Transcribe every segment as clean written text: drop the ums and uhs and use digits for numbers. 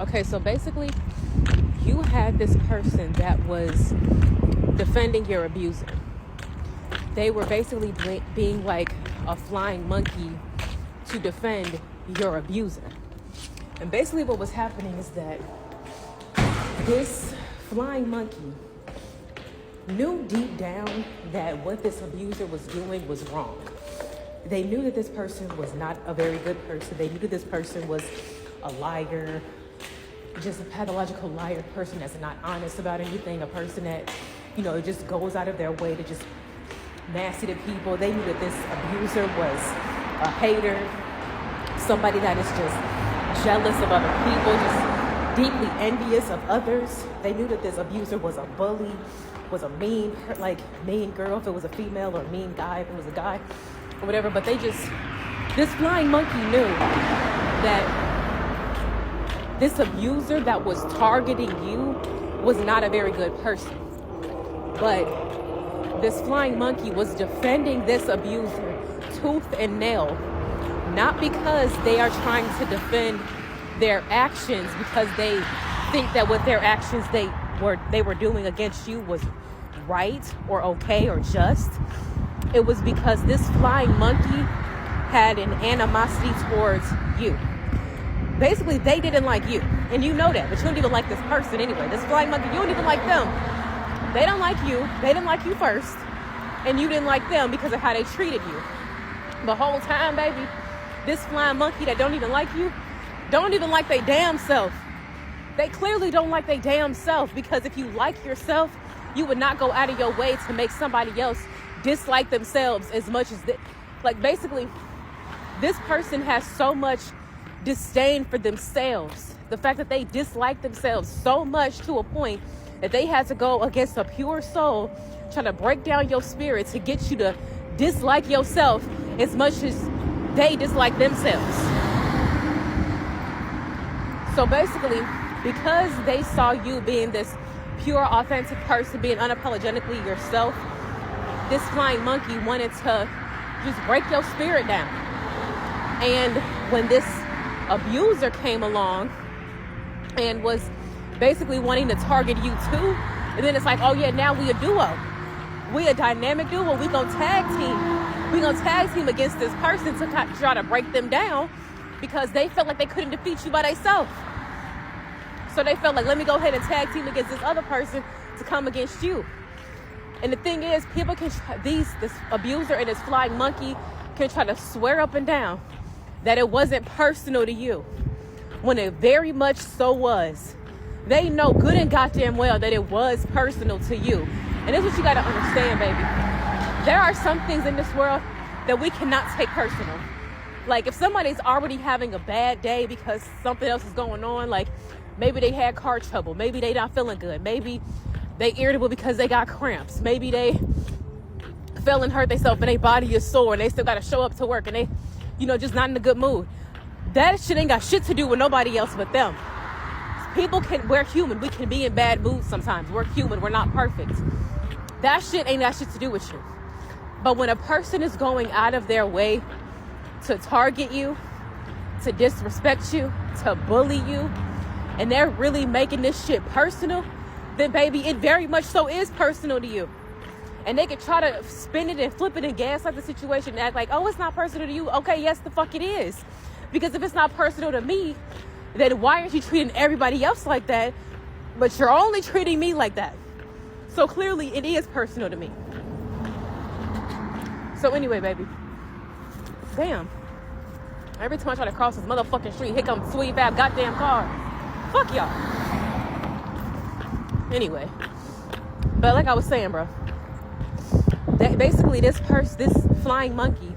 Okay, so basically, you had this person that was defending your abuser. They were basically being like a flying monkey to defend your abuser. And basically what was happening is that this flying monkey knew deep down that what this abuser was doing was wrong. They knew that this person was not a very good person. They knew that this person was a liar, just a pathological liar, person that's not honest about anything, a person that, just goes out of their way to just nasty to people. They knew that this abuser was a hater, somebody that is just jealous of other people, just deeply envious of others. They knew that this abuser was a bully, was a mean girl if it was a female, or a mean guy if it was a guy, or whatever. But this flying monkey knew that this abuser that was targeting you was not a very good person. But this flying monkey was defending this abuser tooth and nail, not because they are trying to defend their actions because they think that what their actions they were doing against you was right or okay or just. It was because this flying monkey had an animosity towards you. Basically, they didn't like you, and you know that, but you don't even like this person anyway. This flying monkey, you don't even like them. They don't like you. They didn't like you first, and you didn't like them because of how they treated you. The whole time, baby, this flying monkey that don't even like you, don't even like their damn self. They clearly don't like their damn self, because if you like yourself, you would not go out of your way to make somebody else dislike themselves as much as basically, this person has so much disdain for themselves. The fact that they dislike themselves so much to a point that they had to go against a pure soul, trying to break down your spirit to get you to dislike yourself as much as they dislike themselves. So basically, because they saw you being this pure, authentic person, being unapologetically yourself, this flying monkey wanted to just break your spirit down. And when this abuser came along and was basically wanting to target you too, and then it's like, oh yeah, now we a duo, we a dynamic duo, we gonna tag team against this person to try to break them down, because they felt like they couldn't defeat you by themselves. So they felt like, let me go ahead and tag team against this other person to come against you. And the thing is, people can this abuser and this flying monkey can try to swear up and down that it wasn't personal to you, when it very much so was. They know good and goddamn well that it was personal to you. And that's what you gotta understand, baby. There are some things in this world that we cannot take personal. Like, if somebody's already having a bad day because something else is going on, like maybe they had car trouble, maybe they not feeling good, maybe they irritable because they got cramps, maybe they fell and hurt themselves and their body is sore and they still gotta show up to work and they just not in a good mood. That shit ain't got shit to do with nobody else but them. We're human. We can be in bad moods sometimes. We're human. We're not perfect. That shit ain't got shit to do with you. But when a person is going out of their way to target you, to disrespect you, to bully you, and they're really making this shit personal, then baby, it very much so is personal to you. And they can try to spin it and flip it and gaslight the situation and act like, oh, it's not personal to you. Okay, yes, the fuck it is. Because if it's not personal to me, then why aren't you treating everybody else like that, but you're only treating me like that? So clearly it is personal to me. So anyway, baby. Damn. Every time I try to cross this motherfucking street, here comes sweet bad goddamn car. Fuck y'all. Anyway. But like I was saying, bro. Basically, this flying monkey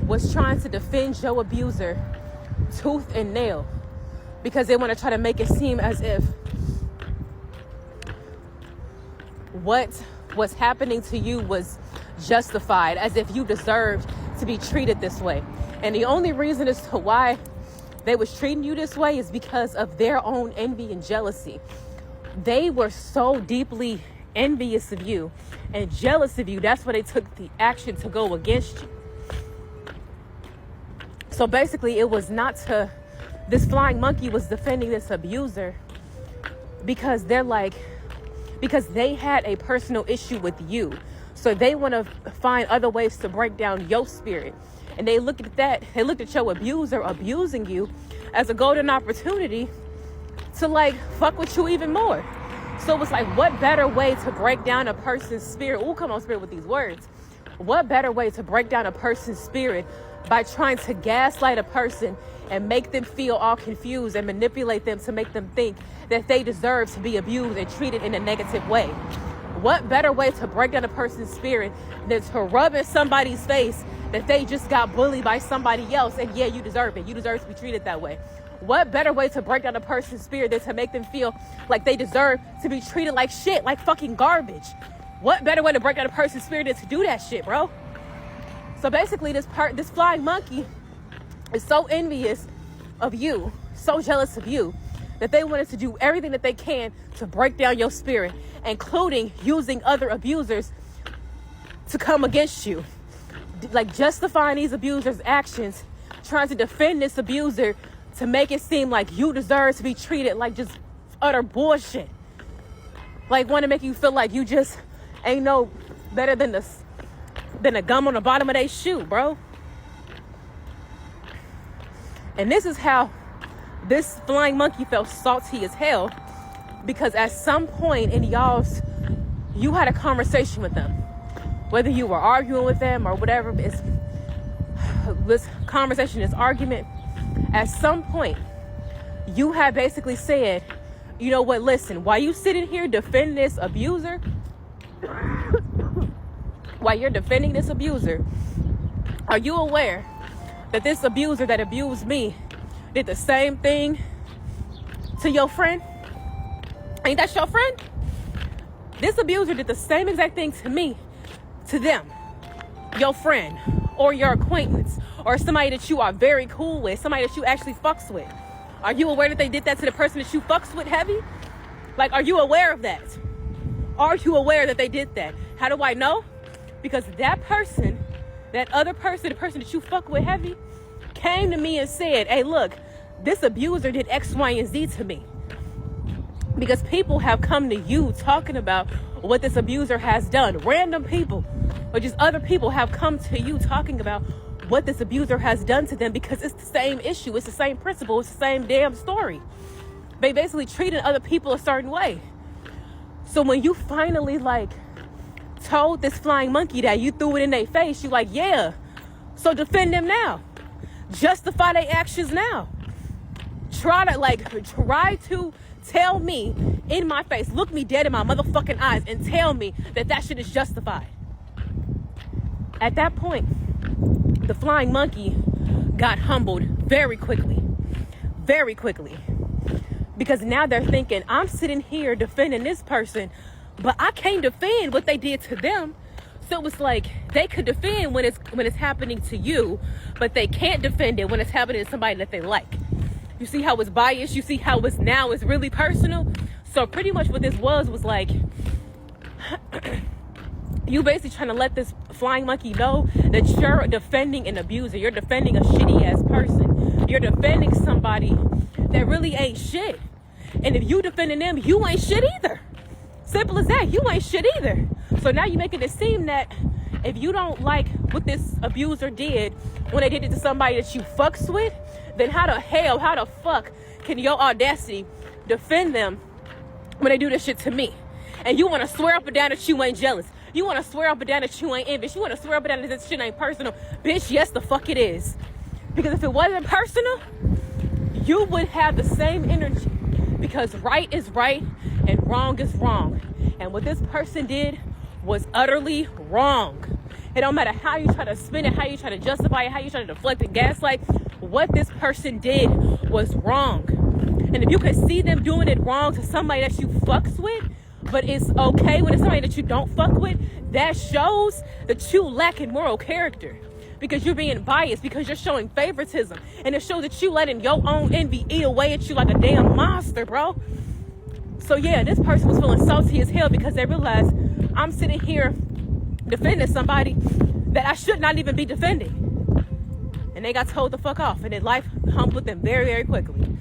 was trying to defend your abuser tooth and nail, because they want to try to make it seem as if what was happening to you was justified, as if you deserved to be treated this way. And the only reason as to why they was treating you this way is because of their own envy and jealousy. They were so deeply envious of you and jealous of you. That's why they took the action to go against you. So basically, it was not to this flying monkey was defending this abuser because because they had a personal issue with you. So they want to find other ways to break down your spirit. And they looked at your abuser abusing you as a golden opportunity to fuck with you even more. So it was like, what better way to break down a person's spirit? Ooh, come on, spirit, with these words. What better way to break down a person's spirit by trying to gaslight a person and make them feel all confused and manipulate them to make them think that they deserve to be abused and treated in a negative way? What better way to break down a person's spirit than to rub in somebody's face that they just got bullied by somebody else, and yeah, you deserve it. You deserve to be treated that way. What better way to break down a person's spirit than to make them feel like they deserve to be treated like shit, like fucking garbage? What better way to break down a person's spirit than to do that shit, bro? So basically, this flying monkey is so envious of you, so jealous of you, that they wanted to do everything that they can to break down your spirit, including using other abusers to come against you. Justifying these abusers' actions, trying to defend this abuser to make it seem like you deserve to be treated like just utter bullshit. Want to make you feel like you just ain't no better than a gum on the bottom of their shoe, bro. And this is how this flying monkey felt salty as hell, because at some point in you had a conversation with them. Whether you were arguing with them or whatever, this conversation, this argument, at some point, you had basically said, you know what, listen, while you sitting here defending this abuser, while you're defending this abuser, are you aware that this abuser that abused me did the same thing to your friend? Ain't that your friend? This abuser did the same exact thing to me, to them, your friend, or your acquaintance, or somebody that you are very cool with, somebody that you actually fucks with. Are you aware that they did that to the person that you fucks with heavy? Are you aware of that? Are you aware that they did that? How do I know? Because that person, that other person, the person that you fuck with heavy, came to me and said, hey, look, this abuser did X, Y, and Z to me. Because people have come to you talking about what this abuser has done. Random people, or just other people, have come to you talking about what this abuser has done to them, because it's the same issue, it's the same principle, it's the same damn story. They basically treated other people a certain way. So when you finally told this flying monkey that, you threw it in their face, you yeah, so defend them now, justify their actions now, try to tell me in my face, look me dead in my motherfucking eyes and tell me that shit is justified. At that point, the flying monkey got humbled very quickly, because now they're thinking, I'm sitting here defending this person, but I can't defend what they did to them. So it's they could defend when it's happening to you, but they can't defend it when it's happening to somebody that they like. You see how it's biased? You see how it's really personal? So pretty much what this was you basically trying to let this flying monkey know that you're defending an abuser. You're defending a shitty ass person. You're defending somebody that really ain't shit. And if you defending them, you ain't shit either. Simple as that. You ain't shit either. So now you're making it seem that if you don't like what this abuser did when they did it to somebody that you fucks with, then how the fuck can your audacity defend them when they do this shit to me? And you want to swear up and down that you ain't jealous. You want to swear up and down that you ain't envious. You want to swear up and down that this shit ain't personal. Bitch, yes, the fuck it is. Because if it wasn't personal, you would have the same energy. Because right is right and wrong is wrong. And what this person did was utterly wrong. It don't matter how you try to spin it, how you try to justify it, how you try to deflect and gaslight. What this person did was wrong. And if you can see them doing it wrong to somebody that you fucks with, but it's okay when it's somebody that you don't fuck with, that shows that you lack in moral character. Because you're being biased, because you're showing favoritism. And it shows that you letting your own envy eat away at you like a damn monster, bro. So yeah, this person was feeling salty as hell because they realized, I'm sitting here defending somebody that I should not even be defending. and they got told to fuck off, and then life humbled them very, very quickly.